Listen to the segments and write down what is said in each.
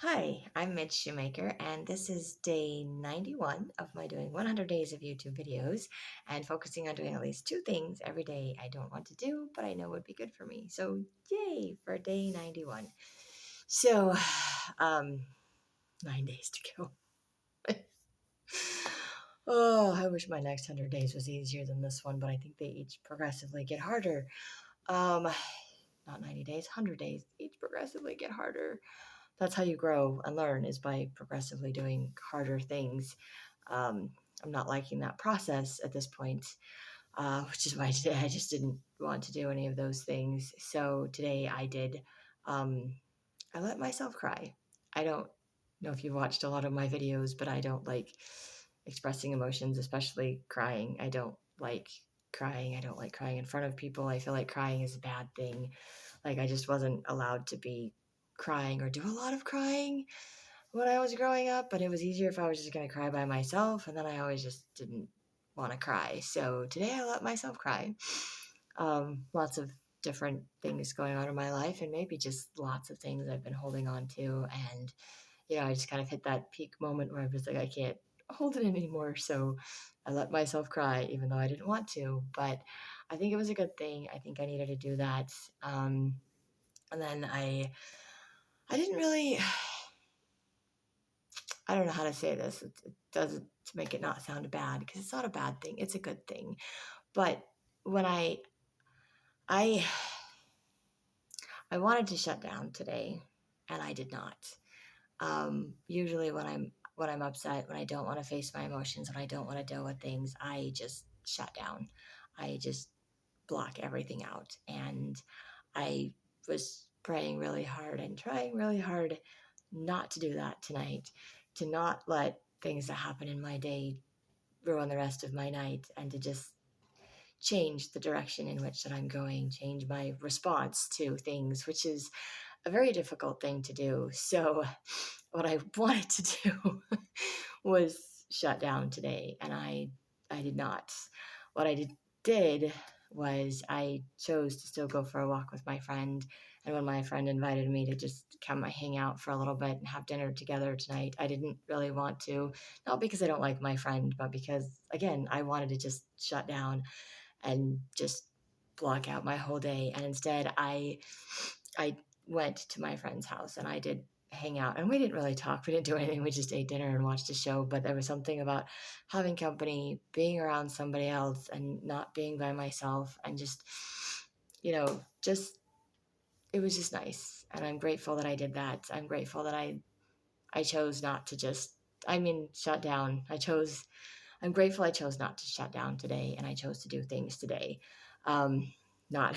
Hi, I'm Midge Shoemaker, and this is day 91 of my doing 100 days of YouTube videos and focusing on doing at least two things every day I don't want to do, but I know would be good for me. So, yay for day 91. So, um, 9 days to go. Oh, I wish my next 100 days was easier than this one, but I think they each progressively get harder. Um, Not 90 days, 100 days, each progressively get harder. That's how you grow and learn, is by progressively doing harder things. Um, I'm not liking that process at this point, which is why today I just didn't want to do any of those things. So today I did, um, I let myself cry. I don't know if you've watched a lot of my videos, but I don't like expressing emotions, especially crying. I don't like crying. I don't like crying in front of people. I feel like crying is a bad thing. Like I just wasn't allowed to be crying or do a lot of crying when I was growing up, but it was easier if I was just going to cry by myself, and then I always just didn't want to cry. So today I let myself cry. Lots of different things going on in my life, and maybe just lots of things I've been holding on to. And, I just kind of hit that peak moment where I was like, I can't hold it anymore. So I let myself cry, even though I didn't want to. But I think it was a good thing. I think I needed to do that. And then I didn't really, I don't know how to say this. It does to make it not sound bad, because it's not a bad thing. It's a good thing. But when I I wanted to shut down today, and I did not. Usually when I'm upset, when I don't want to face my emotions, when I don't want to deal with things, I just shut down. I just block everything out. And I was praying really hard and trying really hard not to do that tonight, to not let things that happen in my day ruin the rest of my night, and to just change the direction in which that I'm going, change my response to things, which is a very difficult thing to do. So what I wanted to do was shut down today, and I did not. What I did was I chose to still go for a walk with my friend. And when my friend invited me to just come hang out for a little bit and have dinner together tonight, I didn't really want to. Not because I don't like my friend, but because, again, I wanted to just shut down and just block out my whole day. And instead, I went to my friend's house and I did hang out, and we didn't really talk. We didn't do anything. We just ate dinner and watched a show. But there was something about having company, being around somebody else, and not being by myself, and just, just it was just nice. And I'm grateful that I did that. I'm grateful that I chose not to just, shut down. I'm grateful I chose not to shut down today, and I chose to do things today. Not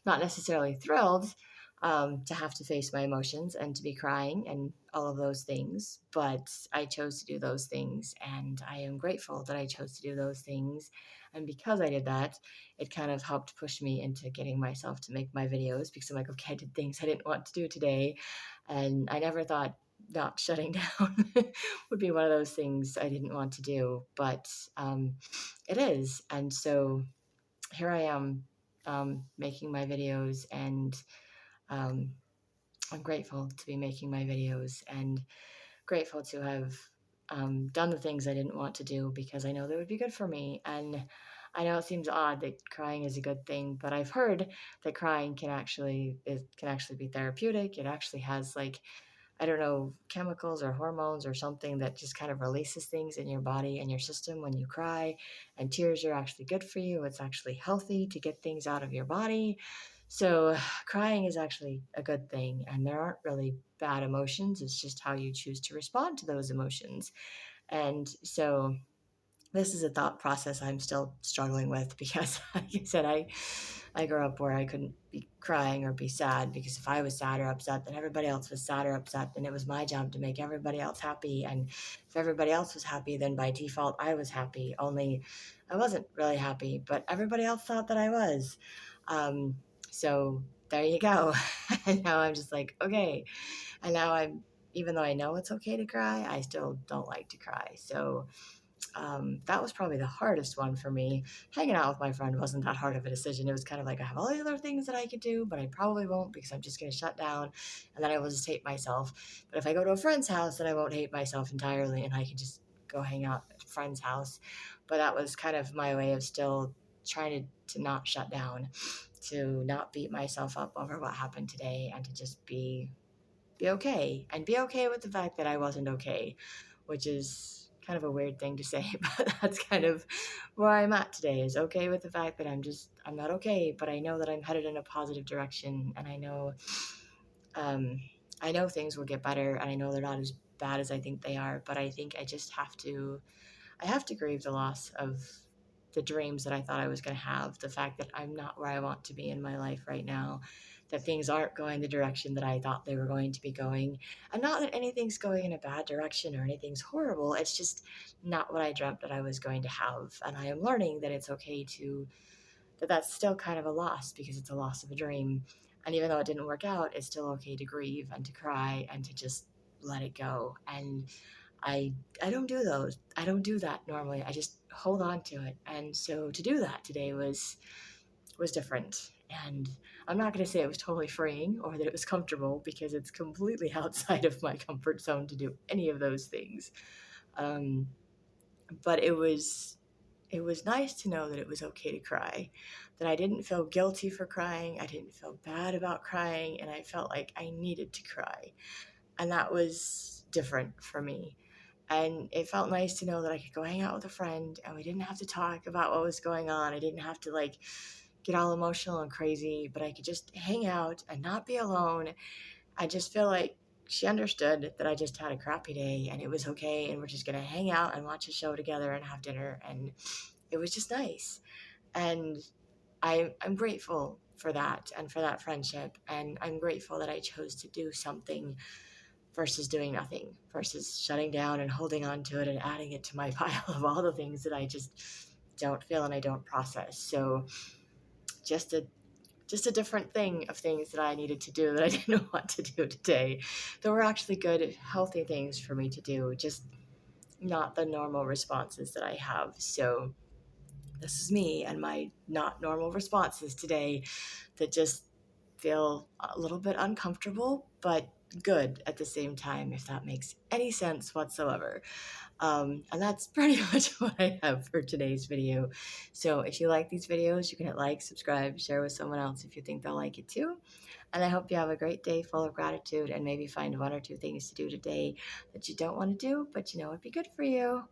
not necessarily thrilled to have to face my emotions and to be crying and all of those things, but I chose to do those things, and I am grateful that I chose to do those things. And because I did that, it kind of helped push me into getting myself to make my videos, because I'm like, okay, I did things I didn't want to do today, and I never thought not shutting down would be one of those things I didn't want to do, but it is. And so here I am, making my videos, and um, I'm grateful to be making my videos, and grateful to have done the things I didn't want to do, because I know they would be good for me. And I know it seems odd that crying is a good thing, but I've heard that crying can actually be therapeutic. It actually has, like, I don't know, chemicals or hormones or something that just kind of releases things in your body and your system when you cry. And tears are actually good for you. It's actually healthy to get things out of your body. So, crying is actually a good thing. And there aren't really bad emotions. It's just how you choose to respond to those emotions. And so, this is a thought process I'm still struggling with, because, like I said, I grew up where I couldn't be crying or be sad, because if I was sad or upset, then everybody else was sad or upset, and it was my job to make everybody else happy. And if everybody else was happy, then by default I was happy. Only I wasn't really happy, but everybody else thought that I was. Um, so there you go. And now I'm just like, okay. And now even though I know it's okay to cry, I still don't like to cry. So That was probably the hardest one for me. Hanging out with my friend wasn't that hard of a decision. It was kind of like I have all these other things that I could do, but I probably won't because I'm just going to shut down and then I will just hate myself. But if I go to a friend's house, then I won't hate myself entirely and I can just go hang out at a friend's house. But that was kind of my way of still trying to not shut down, to not beat myself up over what happened today, and to just be okay and be okay with the fact that I wasn't okay, which is kind of a weird thing to say, but that's kind of where I'm at today, is okay with the fact that I'm not okay, but I know that I'm headed in a positive direction, and um, I know things will get better, and I know they're not as bad as I think they are, but I think I have to grieve the loss of the dreams that I thought I was going to have, the fact that I'm not where I want to be in my life right now, that things aren't going the direction that I thought they were going to be going. And not that anything's going in a bad direction or anything's horrible, it's just not what I dreamt that I was going to have. And I am learning that it's okay that that's still kind of a loss because it's a loss of a dream. And even though it didn't work out, it's still okay to grieve and to cry and to just let it go. And I I don't do those. I don't do that normally. I just hold on to it. And so to do that today was different. And I'm not going to say it was totally freeing or that it was comfortable because it's completely outside of my comfort zone to do any of those things. Um, but it was nice to know that it was okay to cry, that I didn't feel guilty for crying, I didn't feel bad about crying, and I felt like I needed to cry. And that was different for me. And it felt nice to know that I could go hang out with a friend and we didn't have to talk about what was going on. I didn't have to like get all emotional and crazy, but I could just hang out and not be alone. I just feel like she understood that I just had a crappy day and it was okay. And we're just going to hang out and watch a show together and have dinner. And it was just nice. And I'm grateful for that and for that friendship. And I'm grateful that I chose to do something versus doing nothing, versus shutting down and holding on to it and adding it to my pile of all the things that I just don't feel and I don't process. So just a just a different thing of things that I needed to do that I didn't want to do today. There were actually good, healthy things for me to do, just not the normal responses that I have. So this is me and my not normal responses today that just feel a little bit uncomfortable, but good at the same time, if that makes any sense whatsoever. And that's pretty much what I have for today's video. So if you like these videos, you can hit like, subscribe, share with someone else if you think they'll like it too. And I hope you have a great day full of gratitude and maybe find one or two things to do today that you don't want to do, but you know would be good for you.